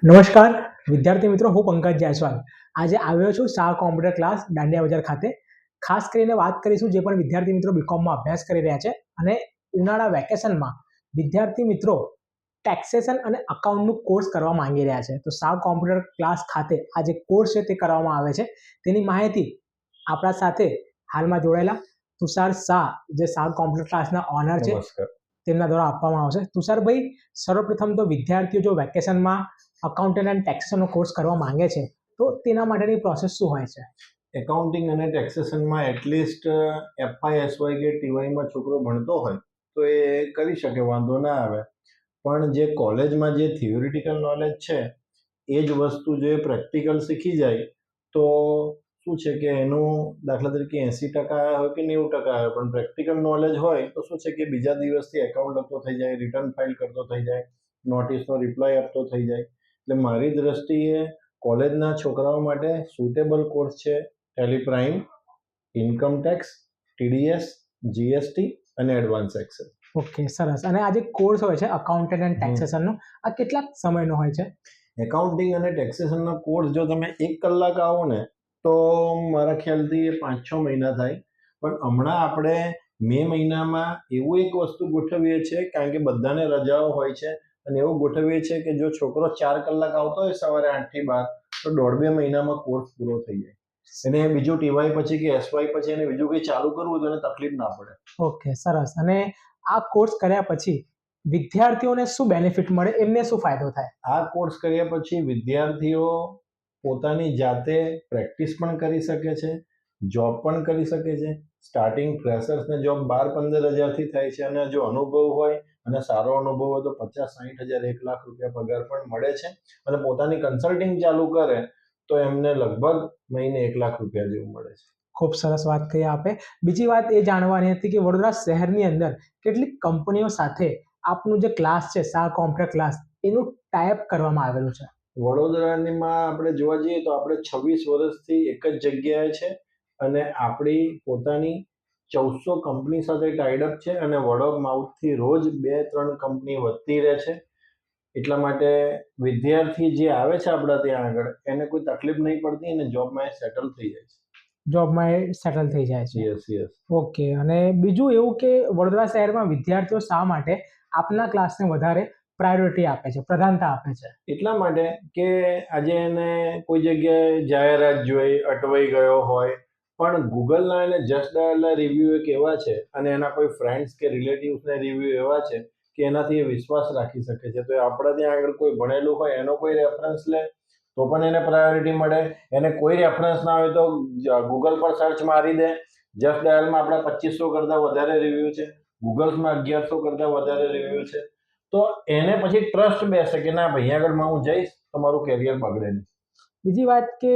નમસ્કાર વિદ્યાર્થી મિત્રો, હું પંકજ જાયસવાલ આજે આવ્યો છું શાહ કોમ્પ્યુટર ક્લાસ દાંડિયા બજાર ખાતે. ખાસ કરીને વાત કરીશું જે પણ વિદ્યાર્થી મિત્રો બીકોમમાં અભ્યાસ કરી રહ્યા છે અને ઉનાળા વેકેશનમાં વિદ્યાર્થી મિત્રો ટેક્સેશન અને અકાઉન્ટનું કોર્સ કરવા માંગી રહ્યા છે. તો શાહ કોમ્પ્યુટર ક્લાસ ખાતે આ જે કોર્સ છે તે કરવામાં આવે છે, તેની માહિતી આપણા સાથે હાલમાં જોડાયેલા તુષાર શાહ, જે શાહ કોમ્પ્યુટર ક્લાસના ઓનર છે, તેમના દ્વારા આપવામાં આવશે. તુષારભાઈ, સર્વપ્રથમ તો વિદ્યાર્થીઓ જો વેકેશનમાં અકાઉન્ટન્ટ એન્ડ ટેક્સેશનનો કોર્સ કરવા માંગે છે તો તેના માટેની પ્રોસેસ શું હોય છે? એકાઉન્ટિંગ અને ટેક્સેશનમાં એટલીસ્ટ એફઆઈ એસવાય કે ટીવાયમાં છોકરો ભણતો હોય તો એ કરી શકે, વાંધો ના આવે. પણ જે કોલેજમાં જે થિયોરિટિકલ નોલેજ છે એ જ વસ્તુ જો એ પ્રેક્ટિકલ શીખી જાય તો શું છે કે એનું દાખલા તરીકે 80% આવ્યા હોય કે 90% આવ્યા, પણ પ્રેક્ટિકલ નોલેજ હોય તો શું છે કે બીજા દિવસથી એકાઉન્ટ લખતો થઈ જાય, રિટર્ન ફાઇલ કરતો થઈ જાય, નોટિસનો રિપ્લાય આપતો થઈ જાય. એટલે મારી દ્રષ્ટિએ કોલેજના છોકરાઓ માટે સુટેબલ કોર્સ છે Tally prime, income tax, TDS, GST અને એડવાન્સ એક્સેલ. ઓકે, સરસ. અને આ જે કોર્સ હોય છે અકાઉન્ટન્ટ એન્ડ ટેક્સેશનનો, આ કેટલા સમયનો હોય છે? એકાઉન્ટિંગ અને ટેક્સેશનનો કોર્સ જો તમે 1 કલાક આવો ને તો મારા ખ્યાલથી 5-6 મહિના થાય. પણ હમણાં આપણે મે મહિનામાં એવું એક વસ્તુ ગોઠવીએ છીએ, કારણ કે બધાને રજાઓ હોય છે, અને એવું ગોઠવીએ છીએ કે જો છોકરો 4 કલાક આવતો હોય સવારે 8 થી 12 તો 1.5-2 મહિનામાં કોર્સ પૂરો થઈ જાય. અને બીજું ટીવાય પછી કે એસવાય પછી એને બીજું કંઈ ચાલુ કરવું તો એને તકલીફ ના પડે. ઓકે, સરસ. અને આ કોર્સ કર્યા પછી વિદ્યાર્થીઓને શું બેનિફિટ મળે, એમને શું ફાયદો થાય? આ કોર્સ કર્યા પછી વિદ્યાર્થીઓ પોતાની જાતે પ્રેક્ટિસ પણ કરી શકે છે, જોબ પણ કરી શકે છે. સ્ટાર્ટિંગ ફ્રેશર્સને જોબ 12-15 હજારથી થાય છે, અને જો અનુભવ હોય અને સારો અનુભવ હોય તો 50-60 હજાર, 1 લાખ રૂપિયા પગાર પણ મળે છે. અને પોતાની કન્સલ્ટિંગ ચાલુ કરે તો એમને લગભગ મહિને 1 લાખ રૂપિયા જેવું મળે છે. ખૂબ સરસ વાત કહી આપે. બીજી વાત એ જાણવાની હતી કે વડોદરા શહેરની અંદર કેટલીક કંપનીઓ સાથે આપનું જે ક્લાસ છે શાહ કોમ્પ્યુટર ક્લાસ, એનું ટાઈપ કરવામાં આવેલું છે. વડોદરામાં આપણે જોવા જઈએ તો આપણે 26 વર્ષથી એક જ જગ્યાએ છે, અને આપણી પોતાની 1400 કંપની સાથે ટાઈડઅપ છે, અને વર્ડ ઓફ માઉથથી રોજ 2-3 કંપની વધતી રહે છે. એટલા માટે વિદ્યાર્થી જે આવે છે આપણા ત્યાં આગળ એને કોઈ તકલીફ નહીં પડતી અને જોબમાં સેટલ થઈ જાય છે. યસ. ઓકે. અને બીજું એવું કે વડોદરા શહેરમાં વિદ્યાર્થીઓ શા માટે આપના ક્લાસને વધારે પ્રાયોરિટી આપે છે, પ્રધાનતા આપે છે? એટલા માટે કે આજે એને કોઈ જગ્યાએ જાહેરાત જોઈ અટવાઈ ગયો હોય, પણ ગૂગલના અને જસ્ટ ડાયલના રિવ્યૂ એક એવા છે, અને એના કોઈ ફ્રેન્ડ્સ કે રિલેટિવ્સના રિવ્યૂ એવા છે કે એનાથી એ વિશ્વાસ રાખી શકે છે. તો એ આપણા ત્યાં આગળ કોઈ ભણેલું હોય એનો કોઈ રેફરન્સ લે તો પણ એને પ્રાયોરિટી મળે. એને કોઈ રેફરન્સ ના હોય તો ગૂગલ પર સર્ચ મારી દે. જસ્ટ ડાયલમાં આપણા 2500 કરતાં વધારે રિવ્યૂ છે, ગૂગલ્સમાં 1100 કરતાં વધારે રિવ્યૂ છે. તો એને પછી ટ્રસ્ટ બેસે કે ના ભાઈ આગળમાં હું જઈશ તો મારું કેરિયર બગડે નહીં. બીજી વાત કે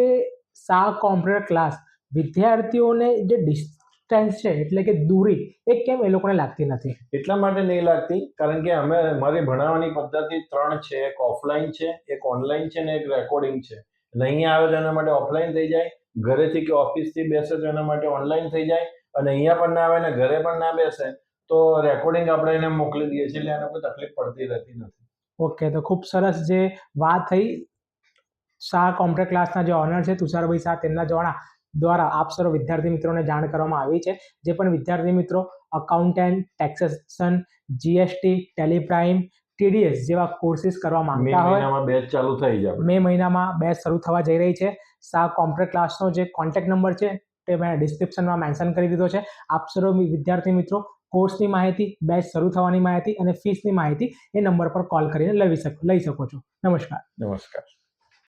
શાહ કોમ્પ્યુટર ક્લાસ વિદ્યાર્થીઓને જે ડિસ્ટન્સ છે, એટલે કે દૂરી, એ કેમ એ લોકોને લાગતી નથી? એટલા માટે નહીં લાગતી કારણ કે અમારી ભણાવવાની પદ્ધતિ 3 છે. એક ઓફલાઈન છે, એક ઓનલાઈન છે, અને એક રેકોર્ડિંગ છે. એટલે અહીંયા આવે તો એના માટે ઓફલાઈન થઈ જાય, ઘરેથી કે ઓફિસથી બેસે તો એના માટે ઓનલાઈન થઈ જાય, અને અહીંયા પણ ના આવે ને ઘરે પણ ના બેસે તો રેકોર્ડિંગ આપણે એને મોકલી દઈએ છીએ, એટલે એને કોઈ તકલીફ પડતી રહેતી નથી. ઓકે, તો ખૂબ સરસ જે વાત થઈ શાહ કોમ્પ્યુટર ક્લાસના જે ઓનર છે તુષારભાઈ શાહ, તેમના દ્વારા આપ સર્વ વિદ્યાર્થી મિત્રોને જાણ કરવામાં આવી છે. જે પણ વિદ્યાર્થી મિત્રો accountant, taxation, GST, Tally prime, TDS જેવા કોર્સિસ કરવા માંગતા હોય, મહિનામાં બેચ ચાલુ થઈ જાય. મે મહિનામાં બેચ શરૂ થવા જઈ રહી છે. શાહ કોમ્પ્યુટર ક્લાસનો જે કોન્ટેક્ટ નંબર છે તે મેં ડિસ્ક્રિપ્શનમાં મેન્શન કરી દીધો છે. આપ સર્વ વિદ્યાર્થી મિત્રો કોર્સની માહિતી, બેચ શરૂ થવાની માહિતી અને ફીસની માહિતી એ નંબર પર કોલ કરીને લઈ શકો છો. નમસ્કાર.